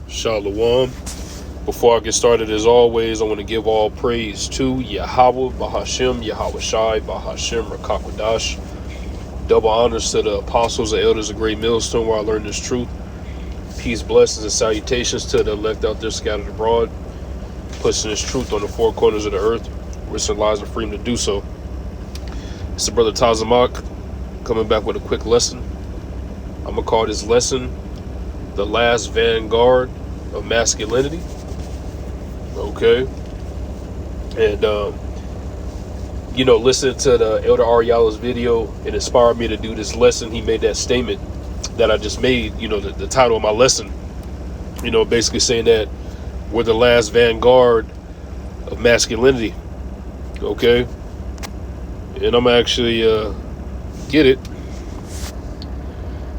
Shalom. Before I get started, as always, I want to give all praise to Yahweh, Bahashem, Yahweh Shai, Bahashem, Rakakwadash. Double honors to the apostles and elders of Great Millstone where I learned this truth. Peace, blessings, and salutations to the elect out there scattered abroad, pushing this truth on the four corners of the earth, risking lives and freedom to do so. It's the brother Tazamak coming back with a quick lesson. I'm going to call this lesson the last vanguard of masculinity. Okay. And, listening to the Elder Ariala's video, it inspired me to do this lesson. He made that statement that I just made, the title of my lesson, basically saying that we're the last vanguard of masculinity. Okay. And I'm actually, get it.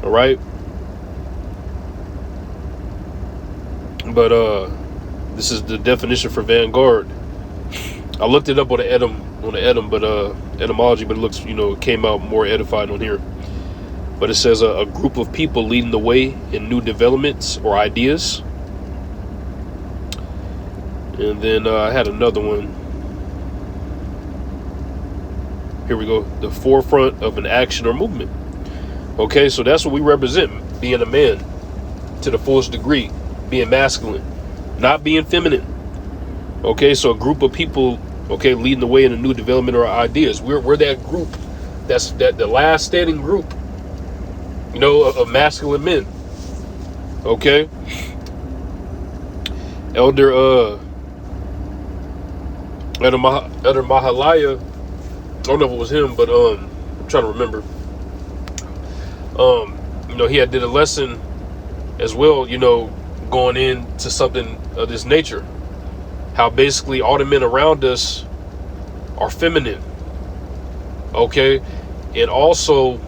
All right. But this is the definition for vanguard. I looked it up on the etymology, but it looks, it came out more edified on here. But it says a group of people leading the way in new developments or ideas. And then I had another one. Here we go. The forefront of an action or movement. Okay, so that's what we represent, being a man to the fullest degree. Being masculine, not being feminine. Okay, so a group of people, leading the way in a new development or ideas. We're that group, that's the last standing group, of masculine men. Okay. Elder Mahalaya, I don't know if it was him, but I'm trying to remember. He had did a lesson as well, going into something of this nature, how basically all the men around us are feminine. Okay. And also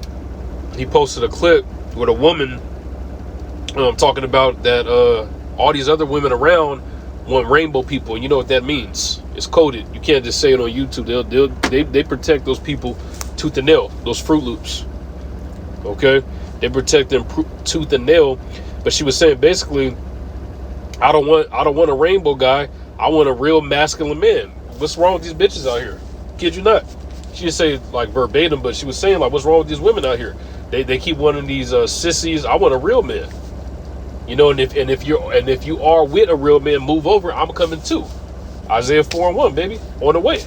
he posted a clip with a woman talking about that all these other women around want rainbow people, and you know what that means. It's coded. You can't just say it on YouTube. They protect those people tooth and nail, those Fruit Loops. Okay. They protect them tooth and nail. But she was saying basically, I don't want a rainbow guy. I want a real masculine man. What's wrong with these bitches out here? Kid you not. She didn't say like verbatim, but she was saying like, what's wrong with these women out here? They keep wanting these sissies. I want a real man. And if you are with a real man, move over. I'm coming too. Isaiah 4:1, baby, on the way.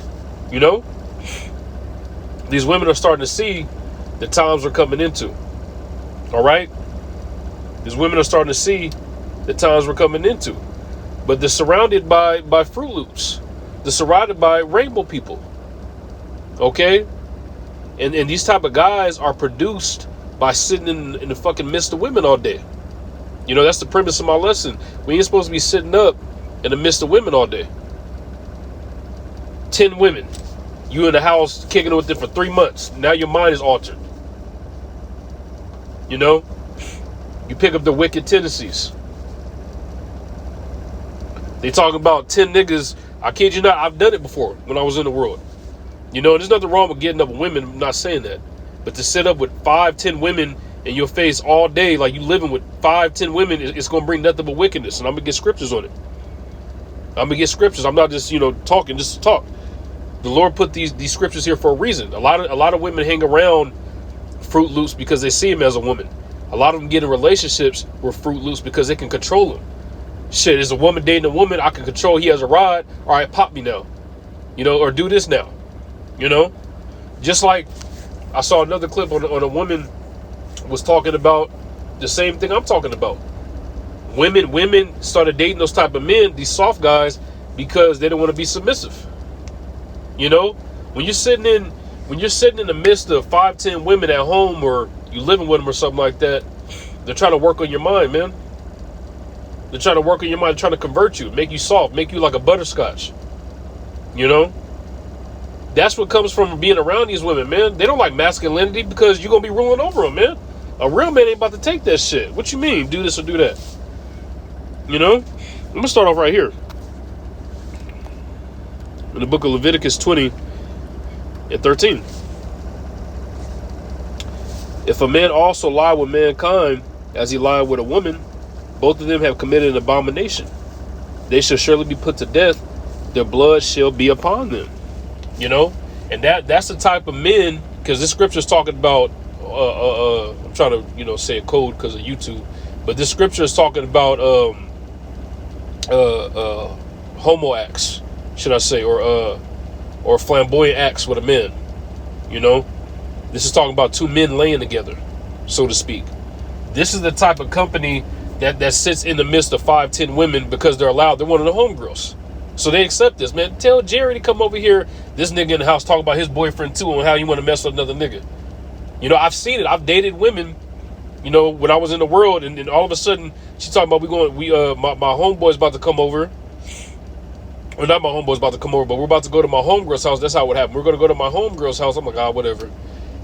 These women are starting to see the times we're coming into. All right. These women are starting to see the times we're coming into. But they're surrounded by Fruit Loops. They're surrounded by rainbow people. Okay? And these type of guys are produced by sitting in the fucking midst of women all day. That's the premise of my lesson. We ain't supposed to be sitting up in the midst of women all day. 10 women. You in the house kicking it with them for 3 months. Now your mind is altered. You pick up the wicked tendencies. They talk about 10 niggas. I kid you not, I've done it before when I was in the world. There's nothing wrong with getting up with women. I'm not saying that. But to sit up with 5-10 women in your face all day, like you living with 5-10 women, it's going to bring nothing but wickedness. And I'm going to get scriptures on it. I'm going to get scriptures. I'm not just, talking just to talk. The Lord put these scriptures here for a reason. A lot of women hang around Fruit Loops because they see him as a woman. A lot of them get in relationships with Fruit Loops because they can control them. Shit, is a woman dating a woman, I can control, he has a rod. All right, pop me now. Or do this now. Just like I saw another clip on a woman was talking about the same thing I'm talking about. Women started dating those type of men, these soft guys, because they don't want to be submissive. When you're sitting in the midst of 5-10 women at home, or you living with them or something like that, they're trying to work on your mind, man. They're trying to work on your mind, trying to convert you, make you soft, make you like a butterscotch. That's what comes from being around these women, man. They don't like masculinity because you're going to be ruling over them, man. A real man ain't about to take that shit. What you mean, do this or do that? I'm going to start off right here. In the book of Leviticus 20:13. If a man also lie with mankind, as he lied with a woman, Both of them have committed an abomination. They shall surely be put to death. Their blood shall be upon them. You know, and that's the type of men, because this scripture is talking about. I'm trying to say a code because of YouTube, but this scripture is talking about homo acts, should I say, or flamboyant acts with a man. You know, this is talking about two men laying together, so to speak. This is the type of company that sits in the midst of 5-10 women because they're allowed. They're one of the homegirls. So they accept this, man. Tell Jerry to come over here. This nigga in the house talking about his boyfriend too and how you want to mess with another nigga. You know, I've seen it. I've dated women, when I was in the world, and then all of a sudden she's talking about my homeboy's about to come over. Or not my homeboy's about to come over, but we're about to go to my homegirl's house. That's how it would happen. We're going to go to my homegirl's house. I'm like, whatever.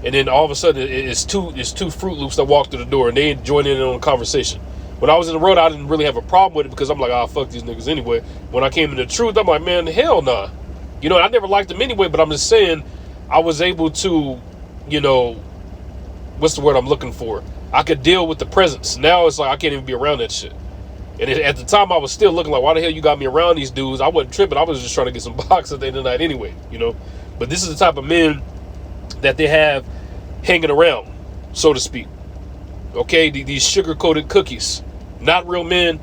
And then all of a sudden it's two Fruit Loops that walk through the door and they ain't joining in on the conversation. When I was in the road, I didn't really have a problem with it because I'm like, fuck these niggas anyway. When I came in the truth, I'm like, man, hell nah. I never liked them anyway, but I'm just saying I was able to, what's the word I'm looking for? I could deal with the presence. Now it's like I can't even be around that shit. And at the time, I was still looking like, why the hell you got me around these dudes? I wasn't tripping. I was just trying to get some box at the end of the night anyway, But this is the type of men that they have hanging around, so to speak. Okay, these sugar-coated cookies. Not real men,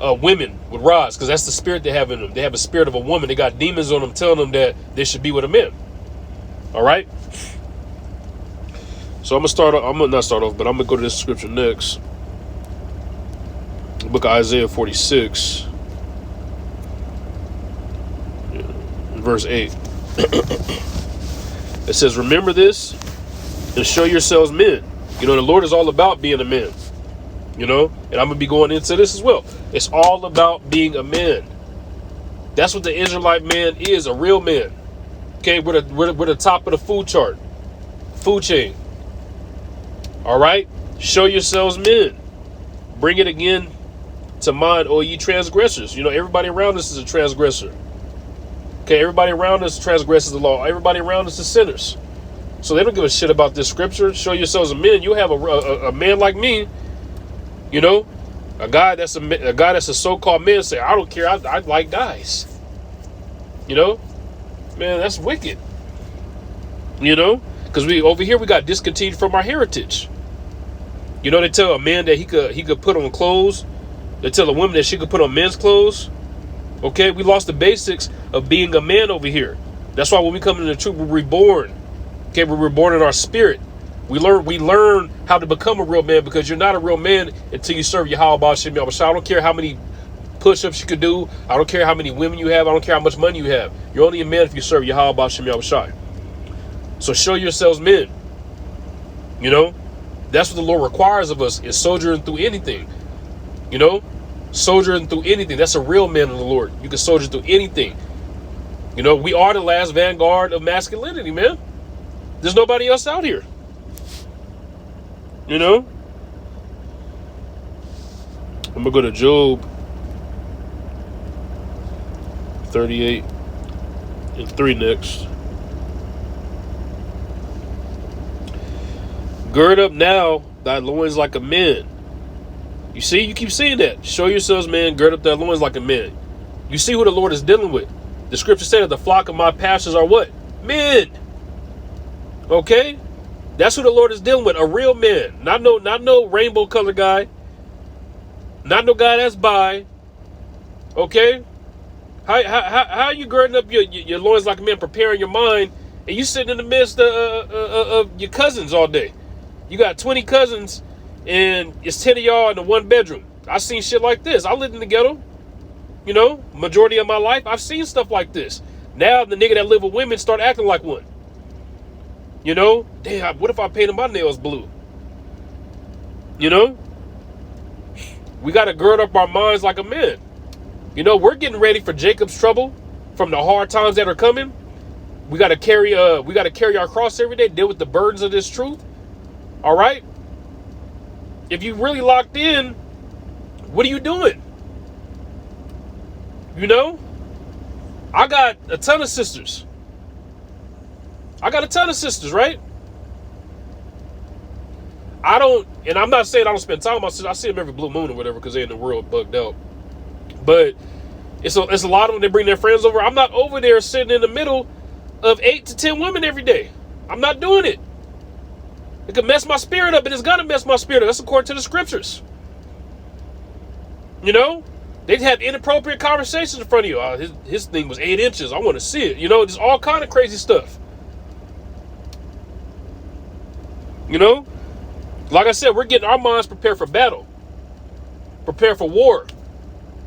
women with rods, because that's the spirit they have in them. They have a spirit of a woman. They got demons on them telling them that they should be with a man. All right? So I'm going to not start off, but I'm going to go to this scripture next. The book of Isaiah 46. Verse 8. It says, remember this and show yourselves men. The Lord is all about being a man. And I'm going to be going into this as well. It's all about being a man. That's what the Israelite man is, a real man. Okay, we're the top of the food chain. All right? Show yourselves men. Bring it again to mind, O ye transgressors. Everybody around us is a transgressor. Okay, everybody around us transgresses the law. Everybody around us is sinners. So they don't give a shit about this scripture. Show yourselves a man. You have a man like me, a guy that's a so-called man. Say, I don't care. I like guys. Man, that's wicked. Because over here we got discontinued from our heritage. They tell a man that he could put on clothes. They tell a woman that she could put on men's clothes. Okay, we lost the basics of being a man over here. That's why when we come into the truth, we're reborn. Okay, we're reborn in our spirit. We learn how to become a real man, because you're not a real man until you serve Yahweh Shem Yahweh. I don't care how many push-ups you could do. I don't care how many women you have. I don't care how much money you have. You're only a man if you serve Yahweh Shem Yahweh. So show yourselves men. That's what the Lord requires of us, is soldiering through anything. Soldiering through anything. That's a real man of the Lord. You can soldier through anything. We are the last vanguard of masculinity, man. There's nobody else out here. I'm going to go to Job 38:3 next. Gird up now thy loins like a man. You see, you keep saying that. Show yourselves, man, gird up thy loins like a man. You see who the Lord is dealing with. The scripture said that the flock of my pastors are what? Men. Okay? That's who the Lord is dealing with. A real man. Not no rainbow colored guy. Not no guy that's bi. Okay? How are you girding up your loins like a man, preparing your mind, and you sitting in the midst of your cousins all day? You got 20 cousins, and it's 10 of y'all in the one bedroom. I've seen shit like this. I lived in the ghetto. Majority of my life, I've seen stuff like this. Now the nigga that live with women start acting like one. Damn, what if I painted my nails blue? We got to gird up our minds like a man. We're getting ready for Jacob's trouble from the hard times that are coming. We got to carry our cross every day, deal with the burdens of this truth. All right? If you really locked in, what are you doing? I got a ton of sisters. Right? I don't, and I'm not saying I don't spend time with my sisters. I see them every blue moon or whatever because they're in the world bugged out. But it's a lot of them. They bring their friends over. I'm not over there sitting in the middle of 8 to 10 women every day. I'm not doing it. It could mess my spirit up, and it's gonna mess my spirit up. That's according to the scriptures. You know, they'd have inappropriate conversations in front of you. His thing was 8 inches. I want to see it. You know, there's all kind of crazy stuff. You know, like I said, we're getting our minds prepared for battle, prepared for war.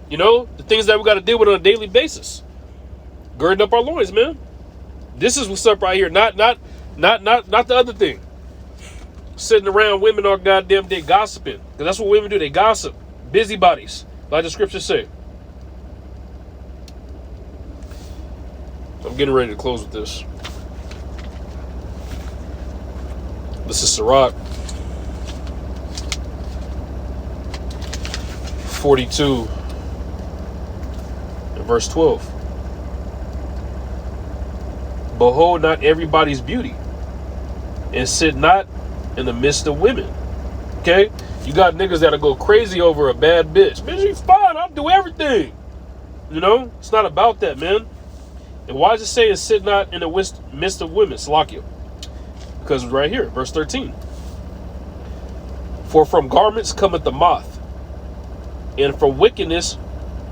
You know, the things that we got to deal with on a daily basis. Girding up our loins, man. This is what's up right here. Not the other thing. Sitting around women all goddamn day gossiping. Because that's what women do. They gossip. Busybodies. Like the scriptures say. I'm getting ready to close with this. This is Sirach 42 and verse 12. Behold not everybody's beauty, and sit not in the midst of women. Okay? You got niggas that'll go crazy over a bad bitch. Man, she's fine. I'll do everything. You know? It's not about that, man. And why is it saying sit not in the midst of women? Salakia. Because it's right here, verse 13. For from garments cometh the moth, and from wickedness,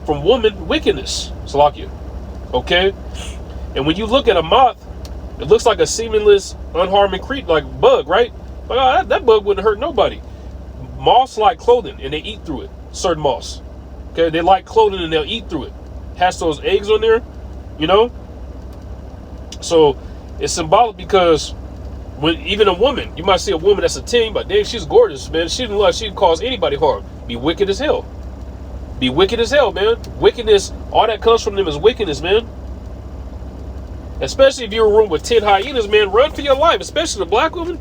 from woman, wickedness. Salakia. Okay? And when you look at a moth, it looks like a seamless, unharming creature, like bug, right? Like, oh, that bug wouldn't hurt nobody. Moths like clothing, and they eat through it. Certain moths. Okay? They like clothing, and they'll eat through it. Has those eggs on there, you know? So, it's symbolic because when even a woman, you might see a woman that's a 10, but dang, she's gorgeous, man. She didn't love, she didn't cause anybody harm. Be wicked as hell. Be wicked as hell, man. Wickedness, all that comes from them is wickedness, man. Especially if you're in a room with 10 hyenas, man, run for your life. Especially the black woman,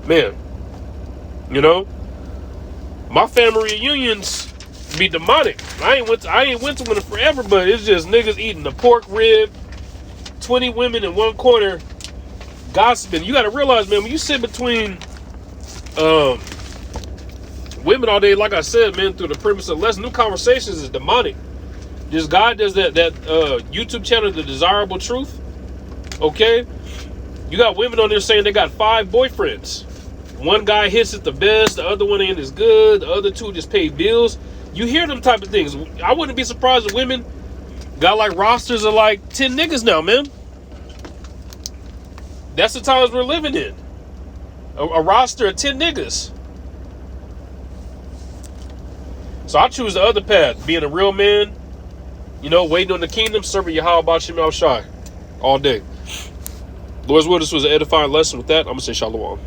man. You know, my family reunions be demonic. I ain't went to one in forever, but it's just niggas eating the pork rib, 20 women in one corner, gossiping. You got to realize, man, when you sit between women all day, like I said, man, through the premise of less new conversations is demonic. This guy does that YouTube channel, The Desirable Truth. Okay? You got women on there saying they got 5 boyfriends. One guy hits it the best, the other one ain't as good, the other 2 just pay bills. You hear them type of things. I wouldn't be surprised if women got like rosters of like 10 niggas now, man. That's the times we're living in. A roster of 10 niggas. So I choose the other path, being a real man. You know, waiting on the kingdom, serving Yahweh Bashim Al Shai all day. Lord's will, this was an edifying lesson. With that, I'm going to say shalom.